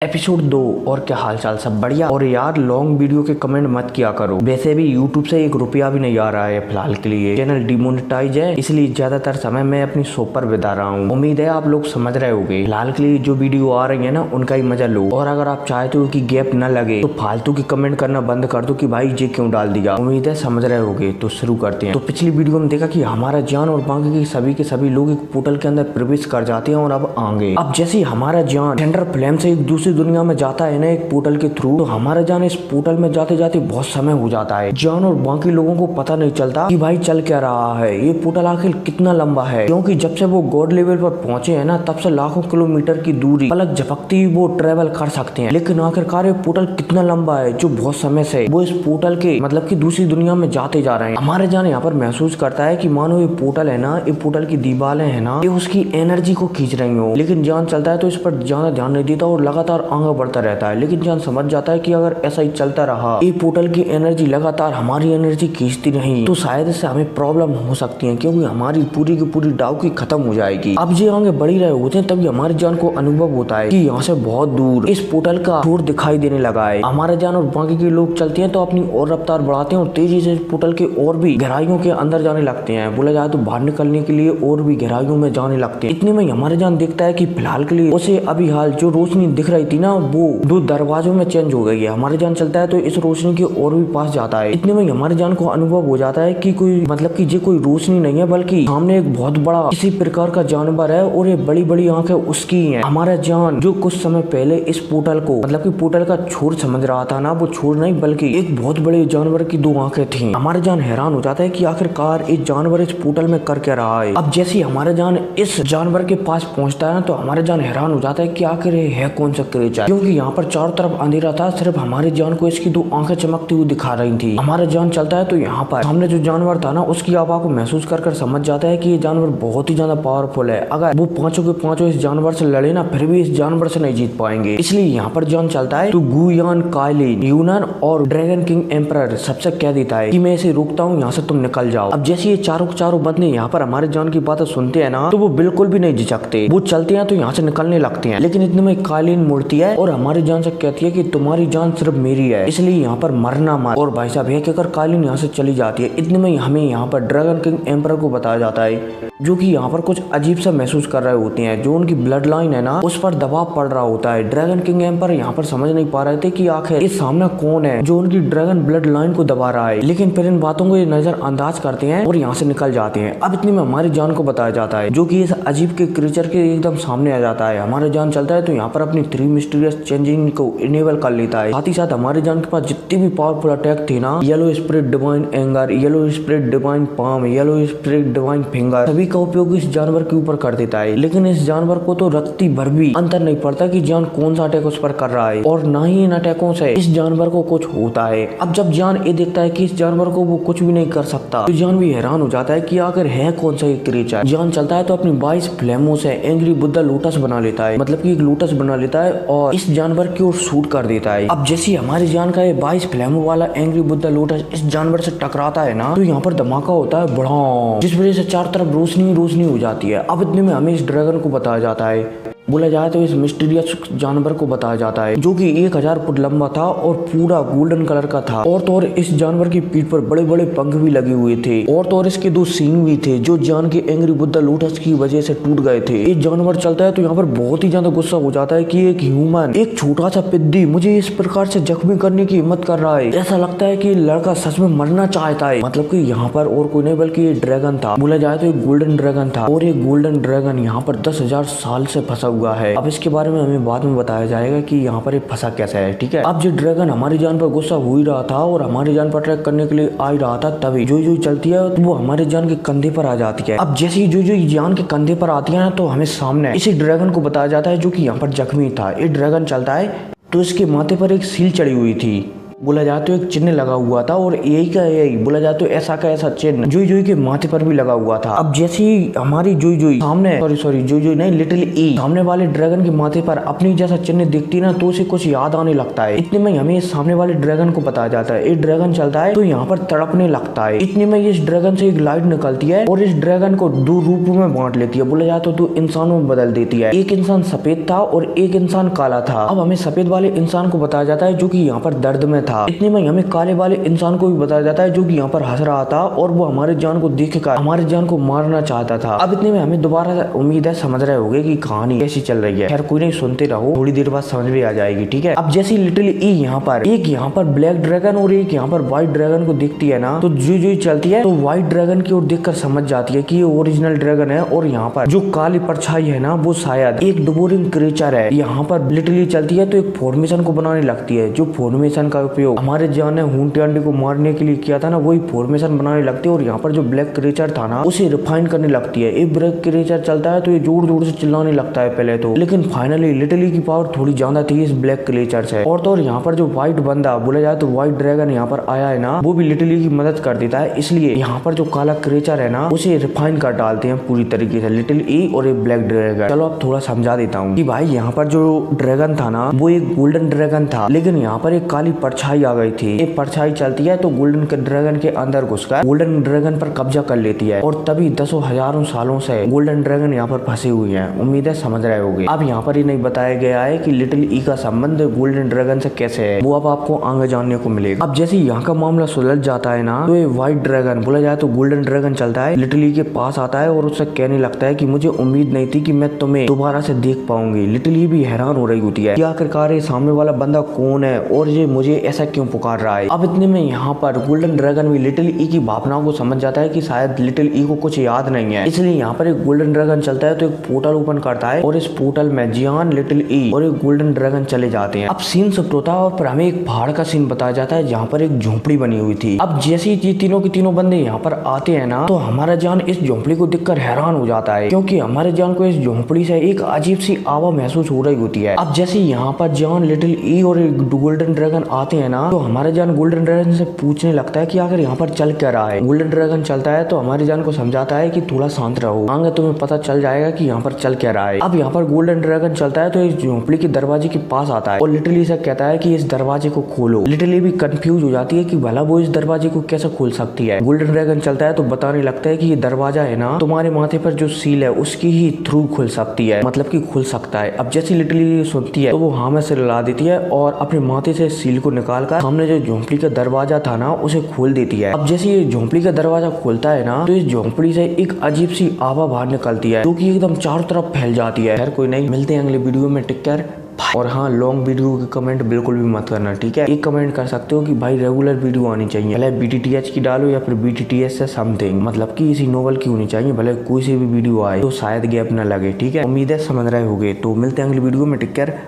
Episode 2। और क्या हाल चाल, सब बढ़िया। और यार लॉन्ग वीडियो के कमेंट मत किया करो। वैसे भी यूट्यूब से 1 रुपया भी नहीं आ रहा है फिलहाल के लिए। चैनल डिमोनेटाइज है, इसलिए ज्यादातर समय मैं अपनी शॉप पर बिता रहा हूँ। उम्मीद है आप लोग समझ रहे होगे। फिलहाल के लिए जो वीडियो आ रही है ना, उनका ही मजा लो। और अगर आप चाहते हो कि गैप न लगे तो फालतू की कमेंट करना बंद कर दो कि भाई ये क्यों डाल दिया। उम्मीद है समझ रहे होगे। तो शुरू करते हैं। तो पिछली वीडियो में देखा कि हमारा जान और बाकी के सभी लोग एक पोर्टल के अंदर प्रवेश कर जाते हैं। और अब आगे अब जैसे हमारा जान टेंडर फ्लेम से एक दूसरी दुनिया में जाता है ना, एक पोर्टल के थ्रू, तो हमारा जान इस पोर्टल में जाते जाते बहुत समय हो जाता है। जान और बाकी लोगों को पता नहीं चलता कि भाई चल क्या रहा है, ये पोर्टल आखिर कितना लंबा है। क्योंकि जब से वो गॉड लेवल पर पहुंचे हैं ना, तब से लाखों किलोमीटर की दूरी पलक झपकती वो ट्रेवल कर सकते हैं। लेकिन आखिरकार ये पोर्टल कितना लंबा है जो बहुत समय से वो इस पोर्टल के मतलब की दूसरी दुनिया में जाते जा रहे हैं। हमारे जान यहाँ पर महसूस करता है कि मानो ये पोर्टल है ना, ये पोर्टल की दीवारें है ना, ये उसकी एनर्जी को खींच रही हो। लेकिन जान चलता है तो इस पर ज्यादा ध्यान नहीं देता और लगातार आगे बढ़ता रहता है। लेकिन जान समझ जाता है कि अगर ऐसा ही चलता रहा, ये पोर्टल की एनर्जी लगातार हमारी एनर्जी खींचती रही, तो शायद इससे हमें प्रॉब्लम हो सकती है, क्योंकि हमारी पूरी की पूरी डाउ की खत्म हो जाएगी। अब ये आगे बढ़ ही रहे होते हैं, तभी हमारी जान को अनुभव होता है कि यहाँ से बहुत दूर इस पोर्टल का शोर दिखाई देने लगा है। हमारे जान और बाकी के लोग चलते हैं तो अपनी और रफ्तार बढ़ाते हैं और तेजी से इस पोर्टल के और भी गहराइयों के अंदर जाने लगते हैं। बोला जाए तो बाहर निकलने के लिए और भी गहराइयों में जाने लगते हैं। इतने में हमारे जान देखता है कि फिलहाल के लिए उसे अभी हाल जो रोशनी दिख रही थी ना, वो 2 दरवाजों में चेंज हो गई है। हमारे जान चलता है तो इस रोशनी के और भी पास जाता है। इतने में हमारे जान को अनुभव हो जाता है कि कोई मतलब कि ये कोई रोशनी नहीं है, बल्कि सामने एक बहुत बड़ा किसी प्रकार का जानवर है और ये बड़ी बड़ी आंखें उसकी हैं। हमारा जान जो कुछ समय पहले इस पोर्टल को मतलब कि पोर्टल का छोर समझ रहा था ना, वो छोर नहीं बल्कि एक बहुत बड़े जानवर की 2 आंखें थी। हमारे जान हैरान हो जाता है कि आखिरकार इस जानवर इस पोर्टल में कर क्या रहा है। अब जैसे हमारा जान इस जानवर के पास पहुंचता है तो हमारा जान हैरान हो जाता है कि आखिर है कौन सा क्रिएचर, क्योंकि यहाँ पर चारों तरफ अंधेरा था, सिर्फ हमारे जान को इसकी 2 आंखें चमकती हुई दिखा रही थी। हमारा जान चलता है तो यहाँ पर सामने जो जानवर था ना, उसकी आवाज को महसूस कर समझ जाता है कि ये जानवर बहुत ही ज्यादा पावरफुल है। अगर वो पांचों के पांचों इस जानवर से लड़े ना, फिर भी इस जानवर से नहीं जीत पाएंगे। इसलिए यहाँ पर जान चलता है तो गुयान, काइलिन, यूनर और ड्रैगन किंग एम्परर सबसे कह देता है कि मैं इसे रोकता हूँ, यहाँ से तुम निकल जाओ। अब जैसे ये चारों बंदे यहाँ पर हमारे जान की बातें सुनते हैं ना, तो वो बिल्कुल भी नहीं झिझकते। वो चलते हैं तो यहाँ से निकलने लगते हैं। लेकिन इतने में काइलिन मुड़ती है और हमारी जान से कहती है कि तुम्हारी जान सिर्फ मेरी है, इसलिए यहाँ पर मरना मत। और भाई साहब ये कहकर काइलिन यहाँ से चली जाती है। इतने में हमें यहाँ पर ड्रैगन किंग एम्परर को बताया जाता है, जो कि यहाँ पर कुछ अजीब सा महसूस कर रहे होते हैं। जो उनकी ब्लड लाइन है ना, उस पर दबाव पड़ रहा होता है। ड्रैगन किंग एम्परर यहाँ पर समझ नहीं पा रहे थे कि आखिर इस सामने कौन है जो उनकी ड्रैगन ब्लड लाइन को दबा रहा है। लेकिन फिर इन बातों को ये नजरअंदाज करते हैं और यहाँ से निकल जाते हैं। अब इतने में हमारी जान को बताया जाता है, जो कि इस अजीब के क्रीचर के एकदम सामने आ जाता है। हमारे जान चलता है तो यहाँ पर अपनी 3 मिस्टीरियस चेंजिंग को इनेबल कर लेता है। साथ ही साथ हमारे जान के पास जितनी भी पावरफुल अटैक थी ना, yellow spirit divine anger, yellow spirit divine palm, yellow spirit divine finger, सभी का उपयोग इस जानवर के ऊपर कर देता है। लेकिन इस जानवर को तो रत्ती भर भी अंतर नहीं पड़ता कि जान कौन सा अटैक उस पर कर रहा है, और ना ही इन अटैकों से इस जानवर को कुछ होता है। अब जब जान ये देखता है कि इस जानवर को वो कुछ भी नहीं कर सकता, तो जान भी हैरान हो जाता है कि आखिर है कौन सा ये क्रीचर। जान चलता है तो अपनी 22 फ्लेमों से एंग्री बुद्धा लोटस बना लेता है, मतलब कि एक लोटस बना लेता है और इस जानवर की ओर शूट कर देता है। अब जैसे हमारी जान का ये 22 फ्लेमों वाला एंग्री बुद्धा लोटस इस जानवर से टकराता है ना, तो यहाँ पर धमाका होता है बड़ा, जिस वजह से चारों तरफ रोशनी रोशनी हो जाती है। अब इतने में हमें इस ड्रैगन को बताया जाता है, बोला जाए तो इस मिस्टीरियस जानवर को बताया जाता है, जो कि 1000 फुट लंबा था और पूरा गोल्डन कलर का था। और तो और इस जानवर की पीठ पर बड़े बड़े पंख भी लगे हुए थे, और तो और इसके 2 सींग भी थे, जो जान के एंग्री बुद्धा लोटस की वजह से टूट गए थे। ये जानवर चलता है तो यहाँ पर बहुत ही ज्यादा गुस्सा हो जाता है कि एक ह्यूमन, एक छोटा सा पिद्दी मुझे इस प्रकार से जख्मी करने की हिम्मत कर रहा है। ऐसा लगता है कि लड़का सच में मरना चाहता है। मतलब कि यहाँ पर और कोई नहीं बल्कि ये ड्रैगन था। बोला जाए तो एक गोल्डन ड्रैगन था, और ये गोल्डन ड्रैगन यहाँ पर 10,000 साल से फंसा हुआ है। अब इसके बारे में हमें बाद में बताया जाएगा कि यहाँ पर ये फंसा कैसा है, ठीक है। अब जो ड्रैगन हमारी जान पर गुस्सा हो ही रहा था और हमारी जान पर अटैक करने के लिए आ ही रहा था, तभी जो चलती है तो वो हमारे जान के कंधे पर आ जाती है। अब जैसे ही जो जान के कंधे पर आती है ना, तो हमें सामने इसी ड्रैगन को बताया जाता है, जो कि यहाँ पर जख्मी था। ये ड्रैगन चलता है तो इसके माथे पर एक सील चढ़ी हुई थी, बोला जाए तो एक चिन्ह लगा हुआ था और यही का यही बोला जाए तो ऐसा का ऐसा चिन्ह जुई जुई के माथे पर भी लगा हुआ था। अब जैसे ही हमारी जुई जुई सामने सॉरी जुई जुई नहीं लिटिल ई सामने वाले ड्रैगन के माथे पर अपनी जैसा चिन्ह दिखती ना तो उसे कुछ याद आने लगता है। इतने में हमें इस सामने वाले ड्रैगन को बताया जाता है। एक ड्रैगन चलता है तो यहाँ पर तड़पने लगता है। इतने में इस ड्रैगन से एक लाइट निकलती है और इस ड्रैगन को दो रूपों में बांट लेती है। बोला जाए तो दो इंसानों में बदल देती है। एक इंसान सफेद था और एक इंसान काला था। अब हमें सफेद वाले इंसान को बताया जाता है जो कि यहाँ पर दर्द में था। इतने में हमें काले वाले इंसान को भी बताया जाता है जो कि यहाँ पर हंस रहा था और वो हमारे जान को देखकर हमारे जान को मारना चाहता था। अब इतने में हमें दोबारा उम्मीद है समझ रहे होंगे कि कहानी कैसी चल रही है। खैर कोई नहीं, सुनते रहो, थोड़ी देर बाद समझ में आ जाएगी। ठीक है। अब जैसे लिटिल ई यहाँ पर ब्लैक ड्रैगन और एक यहाँ पर व्हाइट ड्रैगन को दिखती है ना तो जुई जुई चलती है तो व्हाइट ड्रैगन की ओर देखकर समझ जाती है कि ये ओरिजिनल ड्रैगन है और यहाँ पर जो काली परछाई है ना वो शायद एक डिवोरिंग क्रीचर है। यहाँ पर लिटिल ई चलती है तो एक फॉर्मेशन को बनाने लगती है। जो फॉर्मेशन का उपयोग हमारे जान ने हुंटी आंटी को मारने के लिए किया था ना वही फॉर्मेशन बनाने लगती है और यहाँ पर जो ब्लैक क्रीचर था ना उसे रिफाइन करने लगती है। एक ब्लैक क्रीचर चलता है तो ये जोर जोर से चिल्लाने लगता है पहले तो, लेकिन फाइनली लिटिल ई की पावर थोड़ी ज्यादा थी इस ब्लैक क्रीचर से। और तो और यहाँ पर जो व्हाइट बंदा बोला जाए तो व्हाइट ड्रैगन यहाँ पर आया है ना वो भी लिटिल ई की मदद कर देता है। इसलिए यहाँ पर जो काला क्रीचर है ना उसे रिफाइन कर डालते हैं पूरी तरीके से लिटिल ई और एक ब्लैक ड्रैगन। चलो अब थोड़ा समझा देता हूँ कि भाई यहाँ पर जो ड्रैगन था ना वो एक गोल्डन ड्रैगन था, लेकिन यहाँ पर एक काली परछाई आ गई थी। एक परछाई चलती है तो गोल्डन ड्रैगन के अंदर घुसकर गोल्डन ड्रैगन पर कब्जा कर लेती है और तभी दसों हजारों सालों से गोल्डन ड्रैगन यहाँ पर फंसे हुए हैं। उम्मीद है समझ रहे होंगे। अब यहाँ पर ये नहीं बताया गया है कि लिटिल ई का संबंध गोल्डन ड्रैगन से कैसे है, वो अब आपको आगे जानने को मिलेगा। अब जैसे यहाँ का मामला सुलझ जाता है ना तो ये व्हाइट ड्रैगन बोला जाए तो गोल्डन ड्रैगन चलता है लिटिल ई के पास आता है और उससे कहने लगता है कि मुझे उम्मीद नहीं थी कि मैं तुम्हें दोबारा से देख पाऊंगी। लिटिल ई भी हैरान हो रही होती है कि आखिरकार ये सामने वाला बंदा कौन है और ये मुझे ऐसा क्यों पुकार रहा है। अब इतने में यहाँ पर गोल्डन ड्रैगन भी लिटिल ई की भावनाओं को समझ जाता है कि शायद लिटिल ई को कुछ याद नहीं है, इसलिए यहाँ पर एक गोल्डन ड्रैगन चलता है तो एक पोर्टल ओपन करता है और इस पोर्टल में जियान लिटिल ई और एक गोल्डन ड्रैगन चले जाते हैं। अब सीन शिफ्ट होता है और फिर हमें एक पहाड़ का सीन बताया जाता है जहाँ पर एक झोंपड़ी बनी हुई थी। अब जैसे ही तीनों के तीनों बंदे यहाँ पर आते हैं ना तो हमारा जान इस झोंपड़ी को देखकर हैरान हो जाता है क्योंकि हमारे जान को इस झोंपड़ी से एक अजीब सी आवा महसूस हो रही होती है। अब जैसे यहाँ पर जान लिटिल ई और एक गोल्डन ड्रैगन आते हैं ना तो हमारे जान गोल्डन ड्रैगन से पूछने लगता है कि आखिर यहाँ पर चल क्या रहा है। गोल्डन ड्रैगन चलता है तो हमारी जान को समझाता है कि थोड़ा शांत रहो, आगे तुम्हें पता चल जाएगा कि यहाँ पर चल क्या रहा है। अब यहाँ पर गोल्डन ड्रैगन चलता है तो इस झोंपड़ी के दरवाजे के पास आता है और लिटिल ई से कहता है कि इस दरवाजे को खोलो। लिटिल ई भी कंफ्यूज हो जाती है कि भला वो इस दरवाजे को कैसे खोल सकती है। गोल्डन ड्रैगन चलता है तो बताने लगता है कि ये दरवाजा है ना तुम्हारे माथे पर जो सील है उसकी ही थ्रू खुल सकती है, मतलब कि खुल सकता है। अब जैसे लिटिल ई सुनती है तो वो हाँ में सिर हिला देती है और अपने माथे से सील को निकालकर सामने जो झोंपड़ी का दरवाजा था ना उसे खोल देती है। अब जैसे ये झोंपड़ी का दरवाजा खोलता है ना तो इस झोंपड़ी से एक अजीब सी आवा बाहर निकलती है जो कि एकदम चारों तरफ फैल जाती है। खैर कोई नहीं, मिलते हैं अगले वीडियो में। Take care. और हाँ, लॉन्ग वीडियो के कमेंट बिल्कुल भी मत करना, ठीक है। एक कमेंट कर सकते हो कि भाई रेगुलर वीडियो आनी चाहिए, भले BTTH की डालो या फिर BTTS से समथिंग, मतलब कि इसी नोवेल की होनी चाहिए, भले कोई सी भी वीडियो आए तो शायद गैप ना लगे, ठीक है। उम्मीद है समझ रहे होगे। तो मिलते हैं अगली वीडियो में। Take care.